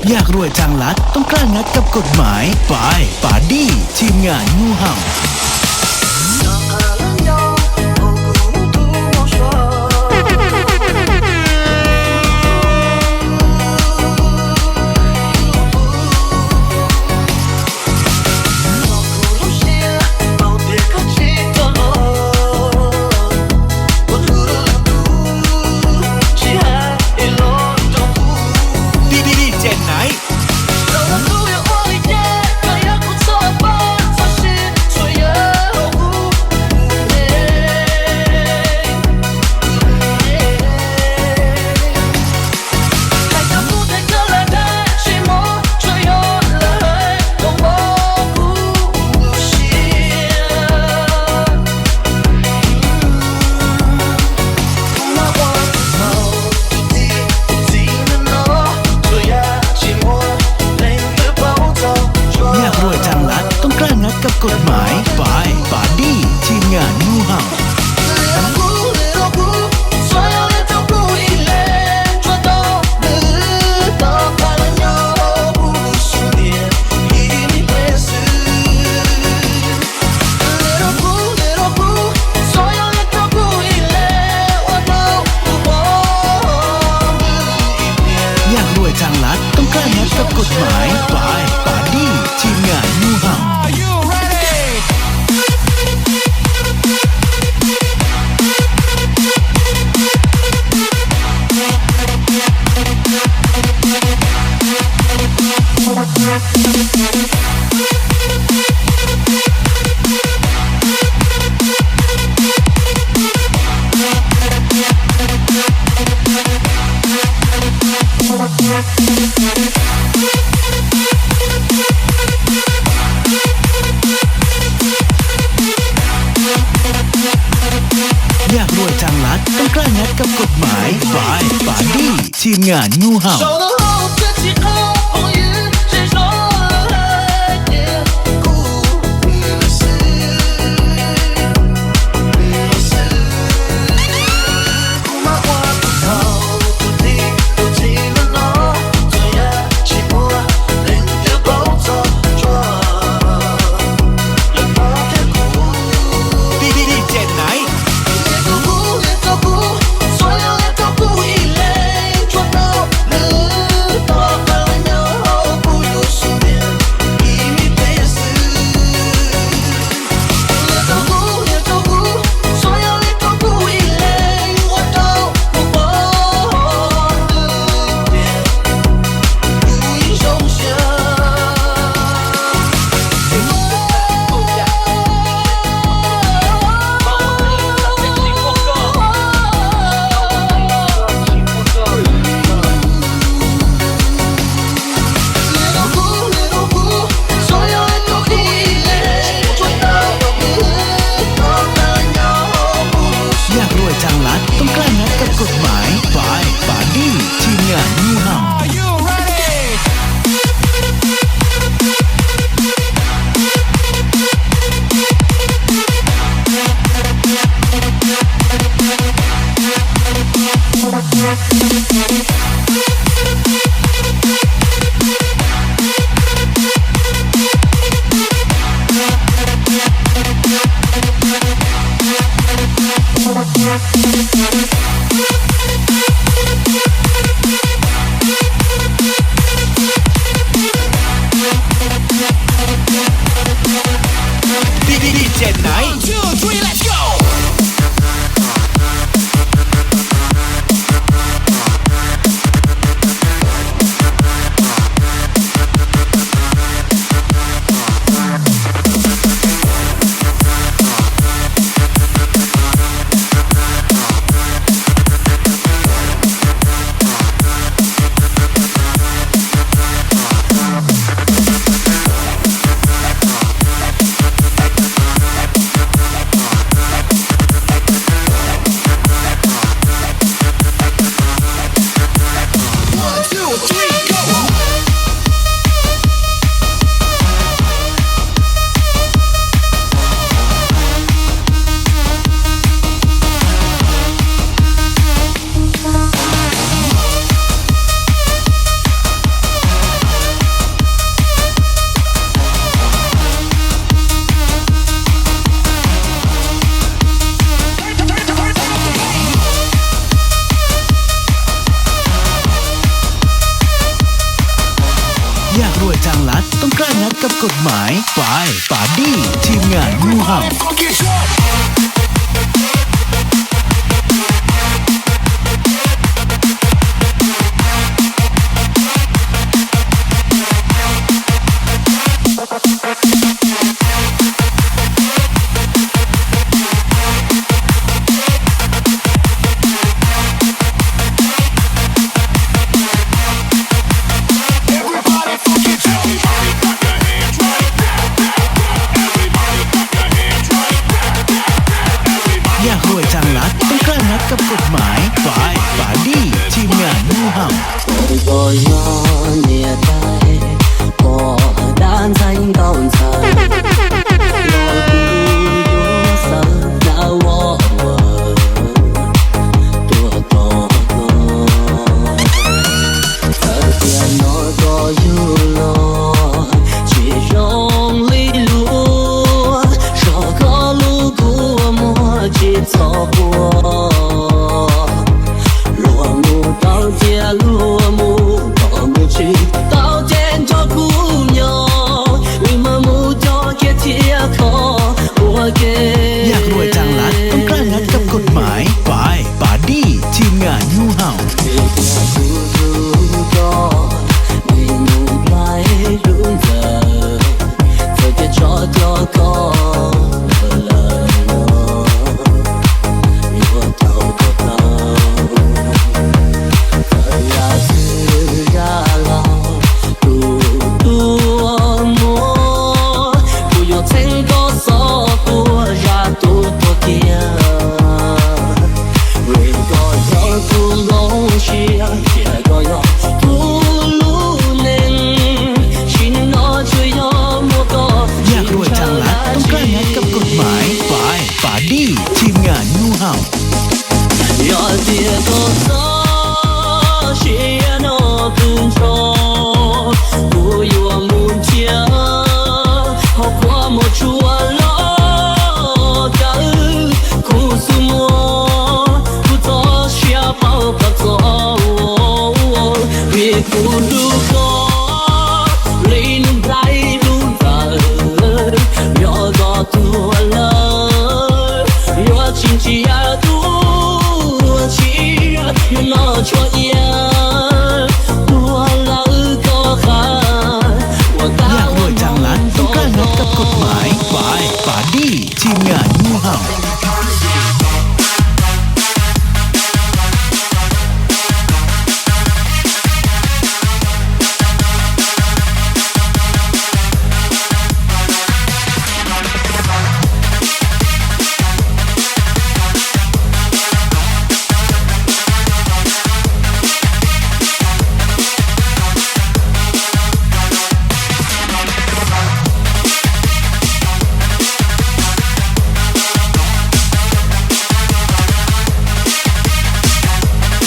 อยากรวยทางลัดต้องกล้างัดกับกฎหมายไปปาดี้ทีมงานงูเห่ากับกฎหมายไปปาดี้ทีมงานงูเห่าอยากรวยทางลัดต้องกล้างัดกับกฎหมายไปปาดี้ทีมงานงูเห่าอยากรวยทางลัดต้องกล้างัดกับกฎหมายไปปาดี้ทีมงานงูเห่าต้องกล้างัดกับกฎหมายไปปาดี้ทีมงานงูเห่า กับกฎหมายบายปาดี้ทีมงานงูเห่ากับกฎหมายบายปาดี้ทีมงานงูเห่าก็ย้อนเนี่ยได้ก็ด้านใจเก่าใจรอกูอยู่สักนาวตัวต่อเธอเพียงน้อยก็อยู่รอที่ร้องลิลูชอบก็รู้กูมัวจิตสอบบัว路目我们去到天做姑娘为什么叫แค่เที่ยขอหัวเกอยากรวยจังลัดต้องกล้างัดกับกฎหมายบายปาดี้ทีมงานงูเห่าไม่นุ่มไหลรุ่งเธอแค่ชอบยอก็ทีมงานงูเห่า要这个走是那更长不由梦见好过么出了个故事么不做下包不做别不如果泪能来如来要到多了亲戚呀，多亲，有那错呀，多老个汉，我อยากรวยจังลัดต้องกล้างัดกับกฎหมายบายปาดี้ทีมงานงูเห่า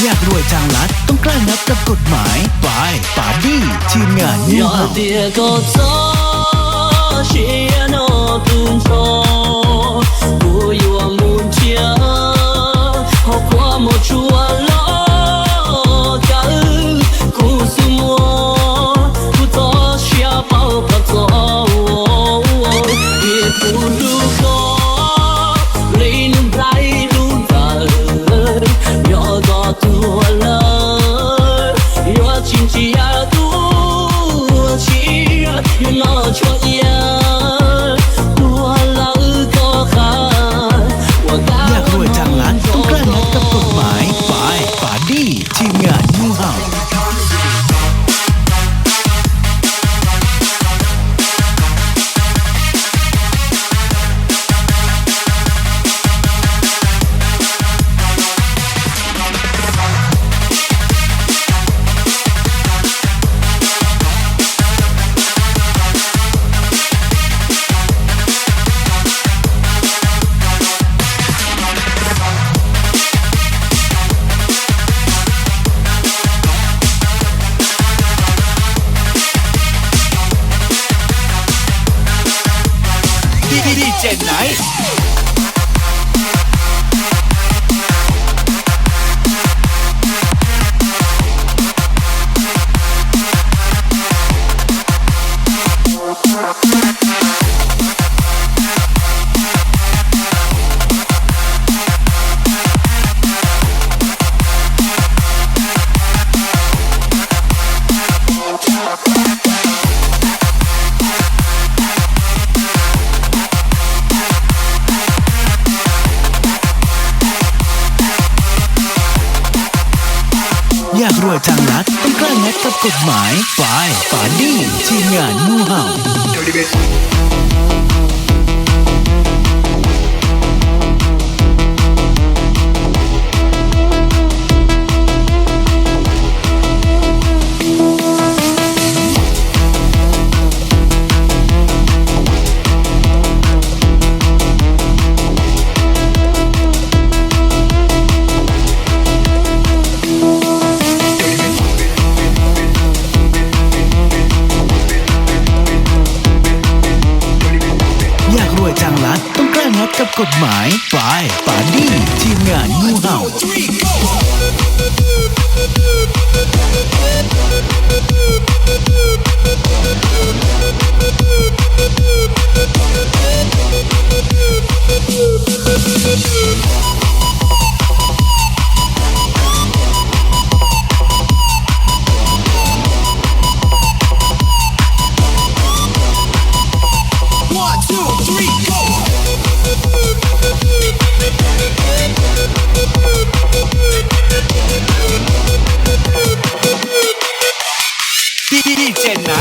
อยากรวยจังลัดต้องกล้างัดกับกฎหมายบายปาดี้ทีมงานงูเห่า不由梦见好过么出了个故事么不做下包不做别不如果泪能来如来要到多了要亲戚呀多亲有那错呀อยากรวยจังลัดต้องกล้างัดกับกฎหมายบายปาดี้ทีมงานงูเห่าดีเจไหน รวยทางลัดต้องกล้างัดกับกฎหมายบายปาดี้ทีมงานงูเห่าอยากรวยทางลัดต้องกล้างัดกับกฎหมายบายปาดี้ทีมงานงูเห่าดีเจไหน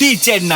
ดีเจไหน